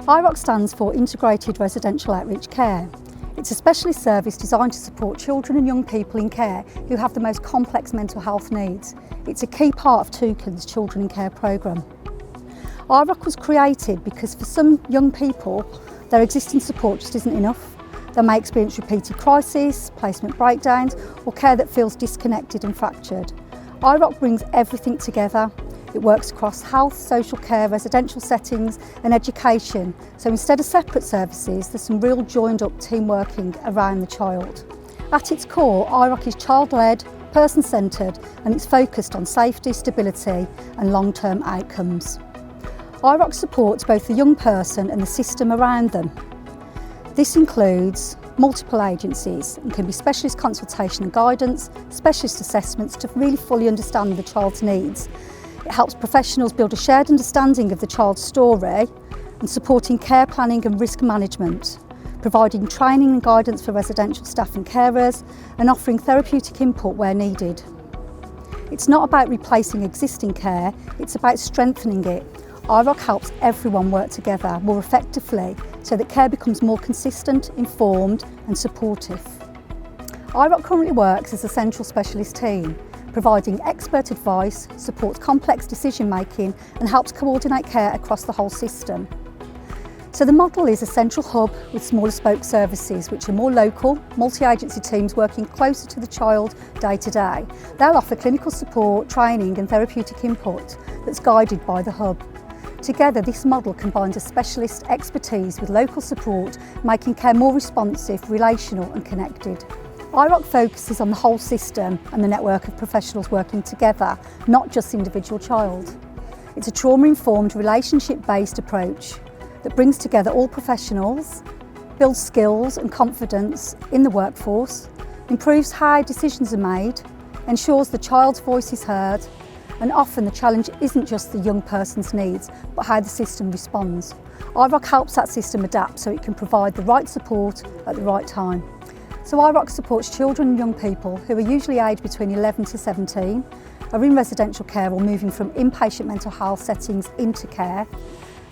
IROC stands for Integrated Residential Outreach Care. It's a specialist service designed to support children and young people in care who have the most complex mental health needs. It's a key part of Toucan's Children in Care programme. IROC was created because for some young people, their existing support just isn't enough. They may experience repeated crises, placement breakdowns, or care that feels disconnected and fractured. IROC brings everything together. It works across health, social care, residential settings and education. So instead of separate services, there's some real joined up team working around the child. At its core, IROC is child-led, person-centred, and it's focused on safety, stability and long-term outcomes. IROC supports both the young person and the system around them. This includes multiple agencies and can be specialist consultation and guidance, specialist assessments to really fully understand the child's needs. It helps professionals build a shared understanding of the child's story and supporting care planning and risk management, providing training and guidance for residential staff and carers and offering therapeutic input where needed. It's not about replacing existing care, it's about strengthening it. IROC helps everyone work together more effectively so that care becomes more consistent, informed and supportive. IROC currently works as a central specialist team, providing expert advice, supports complex decision making and helps coordinate care across the whole system. So the model is a central hub with smaller spoke services which are more local, multi-agency teams working closer to the child day to day. They'll offer clinical support, training and therapeutic input that's guided by the hub. Together, this model combines a specialist expertise with local support, making care more responsive, relational and connected. IROC focuses on the whole system and the network of professionals working together, not just the individual child. It's a trauma-informed, relationship-based approach that brings together all professionals, builds skills and confidence in the workforce, improves how decisions are made, ensures the child's voice is heard, and often the challenge isn't just the young person's needs, but how the system responds. IROC helps that system adapt so it can provide the right support at the right time. So IROC supports children and young people who are usually aged between 11 to 17, are in residential care or moving from inpatient mental health settings into care.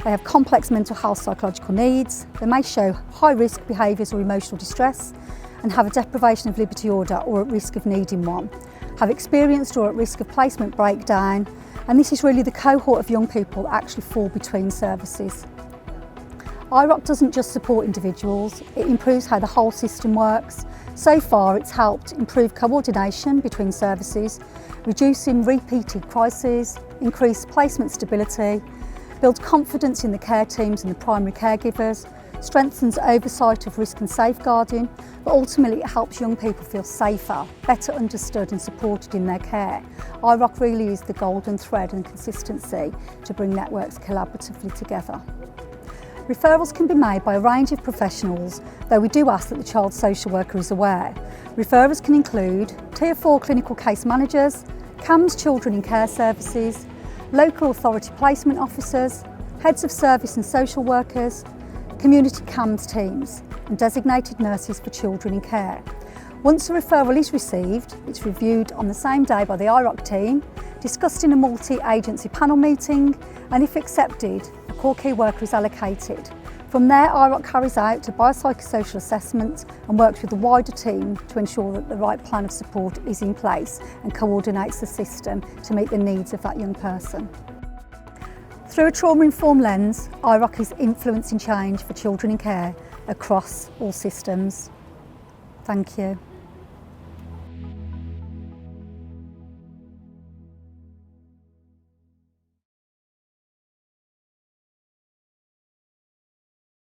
They have complex mental health psychological needs, they may show high risk behaviours or emotional distress and have a deprivation of liberty order or at risk of needing one, have experienced or at risk of placement breakdown, and this is really the cohort of young people that actually fall between services. IROC doesn't just support individuals, it improves how the whole system works. So far it's helped improve coordination between services, reducing repeated crises, increase placement stability, builds confidence in the care teams and the primary caregivers, strengthens oversight of risk and safeguarding, but ultimately it helps young people feel safer, better understood and supported in their care. IROC really is the golden thread and consistency to bring networks collaboratively together. Referrals can be made by a range of professionals, though we do ask that the child social worker is aware. Referrers can include Tier 4 clinical case managers, CAMHS children in care services, local authority placement officers, heads of service and social workers, community CAMHS teams and designated nurses for children in care. Once a referral is received, it's reviewed on the same day by the IROC team, discussed in a multi-agency panel meeting, and if accepted, a core key worker is allocated. From there, IROC carries out a biopsychosocial assessment and works with the wider team to ensure that the right plan of support is in place and coordinates the system to meet the needs of that young person. Through a trauma-informed lens, IROC is influencing change for children in care across all systems. Thank you.